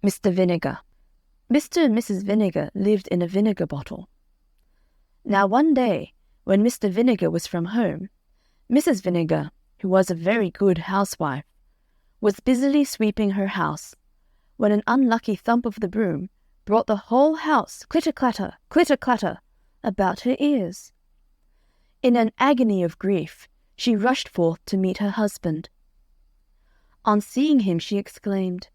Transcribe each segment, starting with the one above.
Mr. Vinegar. Mr. and Mrs. Vinegar lived in a vinegar bottle. Now one day, when Mr. Vinegar was from home, Mrs. Vinegar, who was a very good housewife, was busily sweeping her house, when an unlucky thump of the broom brought the whole house clitter-clatter, about her ears. In an agony of grief, she rushed forth to meet her husband. On seeing him, she exclaimed,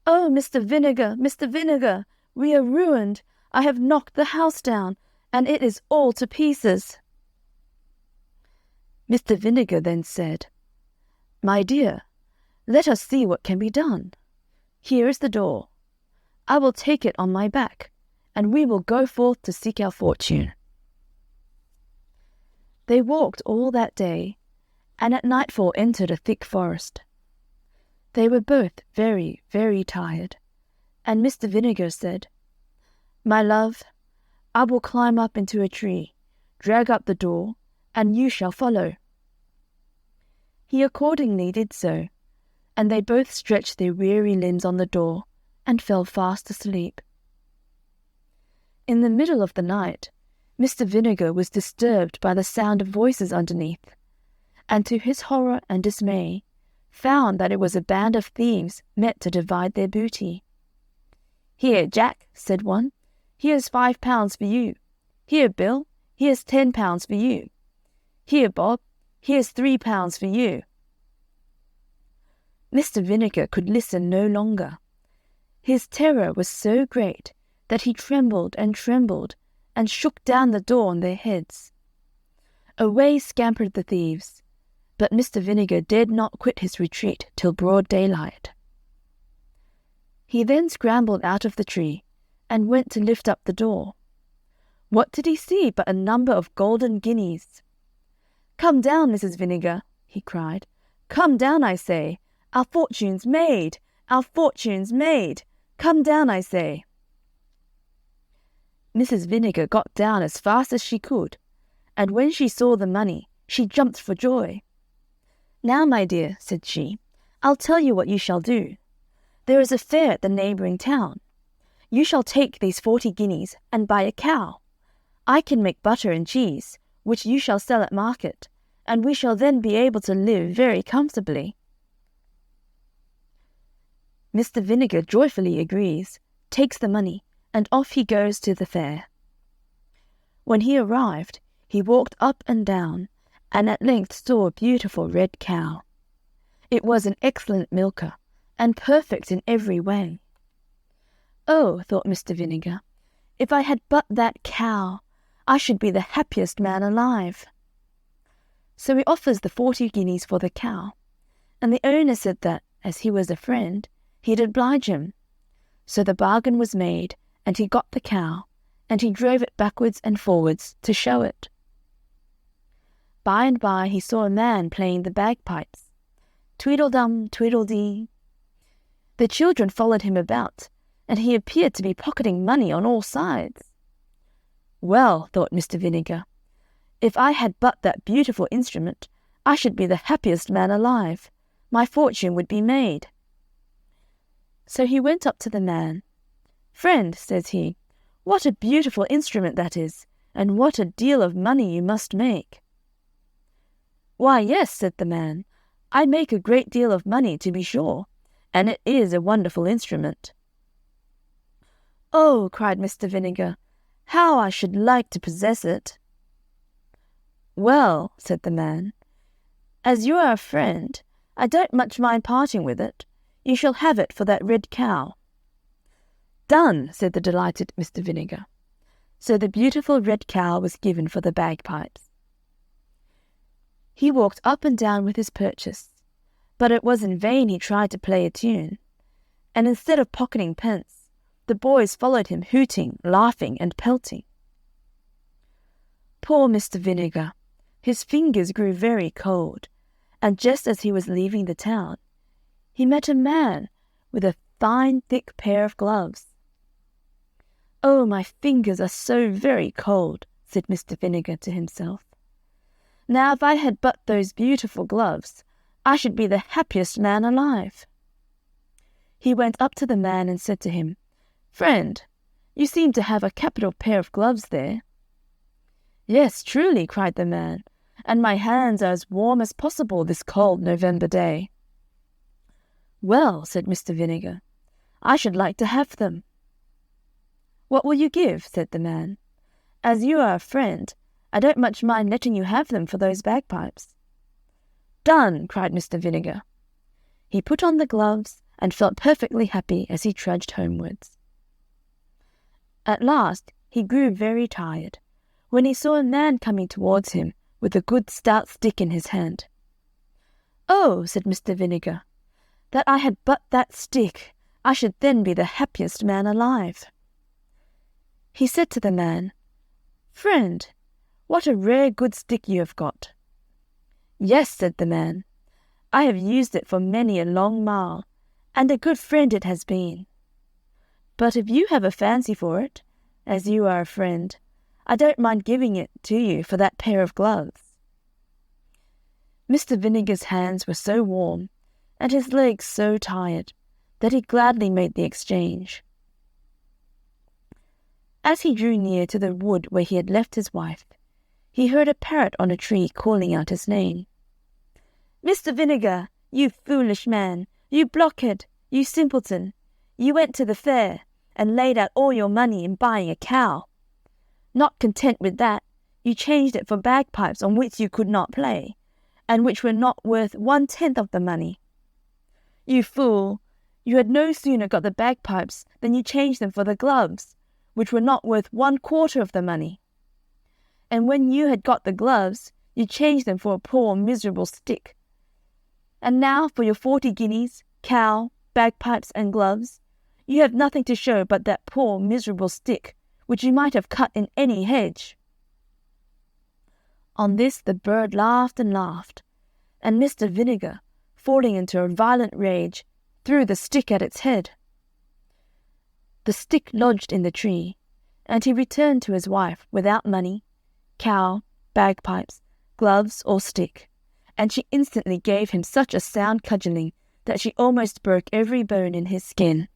"Oh, Mr. Vinegar, Mr. Vinegar, we are ruined. I have knocked the house down, and it is all to pieces." Mr. Vinegar then said, "My dear, let us see what can be done. Here is the door. I will take it on my back, and we will go forth to seek our fortune." They walked all that day, and at nightfall entered a thick forest. They were both very, very tired, and Mr. Vinegar said, "My love, I will climb up into a tree, drag up the door, and you shall follow." He accordingly did so, and they both stretched their weary limbs on the door and fell fast asleep. In the middle of the night, Mr. Vinegar was disturbed by the sound of voices underneath, and to his horror and dismay, found that it was a band of thieves met to divide their booty. "Here, Jack," said one, "here's £5 for you. Here, Bill, here's £10 for you. Here, Bob, here's £3 for you." Mr. Vinegar could listen no longer. His terror was so great that he trembled and shook down the door on their heads. Away scampered the thieves, but Mr. Vinegar dared not quit his retreat till broad daylight. He then scrambled out of the tree and went to lift up the door. What did he see but a number of golden guineas? "Come down, Mrs. Vinegar," he cried. "Come down, I say. Our fortune's made! Our fortune's made! Come down, I say." Mrs. Vinegar got down as fast as she could, and when she saw the money, she jumped for joy. "Now, my dear," said she, "I'll tell you what you shall do. There is a fair at the neighbouring town. You shall take these 40 guineas and buy a cow. I can make butter and cheese, which you shall sell at market, and we shall then be able to live very comfortably." Mr. Vinegar joyfully agrees, takes the money, and off he goes to the fair. When he arrived, he walked up and down, and at length saw a beautiful red cow. It was an excellent milker, and perfect in every way. "Oh," thought Mr. Vinegar, "if I had but that cow, I should be the happiest man alive." So he offers the 40 guineas for the cow, and the owner said that, as he was a friend, he'd oblige him. So the bargain was made, and he got the cow, and he drove it backwards and forwards to show it. By and by he saw a man playing the bagpipes. Tweedledum, tweedledee. The children followed him about, and he appeared to be pocketing money on all sides. "Well," thought Mr. Vinegar, "if I had but that beautiful instrument, I should be the happiest man alive. My fortune would be made." So he went up to the man. "Friend," says he, "what a beautiful instrument that is, and what a deal of money you must make." "Why, yes," said the man, "I make a great deal of money, to be sure, and it is a wonderful instrument." "Oh," cried Mr. Vinegar, "how I should like to possess it." "Well," said the man, "as you are a friend, I don't much mind parting with it. You shall have it for that red cow." "Done," said the delighted Mr. Vinegar. So the beautiful red cow was given for the bagpipes. He walked up and down with his purchase, but it was in vain he tried to play a tune, and instead of pocketing pence, the boys followed him hooting, laughing, and pelting. Poor Mr. Vinegar! His fingers grew very cold, and just as he was leaving the town, he met a man with a fine thick pair of gloves. "Oh, my fingers are so very cold," said Mr. Vinegar to himself. "Now if I had but those beautiful gloves, I should be the happiest man alive." He went up to the man and said to him, "Friend, you seem to have a capital pair of gloves there." "Yes, truly," cried the man, "and my hands are as warm as possible this cold November day." "Well," said Mr. Vinegar, "I should like to have them." "What will you give?" said the man. "As you are a friend, I don't much mind letting you have them for those bagpipes." "Done!" cried Mr. Vinegar. He put on the gloves and felt perfectly happy as he trudged homewards. At last he grew very tired, when he saw a man coming towards him with a good stout stick in his hand. "Oh," said Mr. Vinegar, "that I had but that stick, I should then be the happiest man alive." He said to the man, "Friend, what a rare good stick you have got." "Yes," said the man, "I have used it for many a long mile, and a good friend it has been. But if you have a fancy for it, as you are a friend, I don't mind giving it to you for that pair of gloves." Mr. Vinegar's hands were so warm, and his legs so tired, that he gladly made the exchange. As he drew near to the wood where he had left his wife, he heard a parrot on a tree calling out his name. "Mr. Vinegar, you foolish man, you blockhead, you simpleton, you went to the fair and laid out all your money in buying a cow. Not content with that, you changed it for bagpipes on which you could not play, and which were not worth 1/10 of the money. You fool, you had no sooner got the bagpipes than you changed them for the gloves, which were not worth 1/4 of the money. And when you had got the gloves, you changed them for a poor miserable stick. And now for your 40 guineas, cow, bagpipes, and gloves, you have nothing to show but that poor miserable stick, which you might have cut in any hedge." On this the bird laughed and laughed, and Mr. Vinegar, falling into a violent rage, threw the stick at its head. The stick lodged in the tree, and he returned to his wife without money, cow, bagpipes, gloves, or stick, and she instantly gave him such a sound cudgelling that she almost broke every bone in his skin.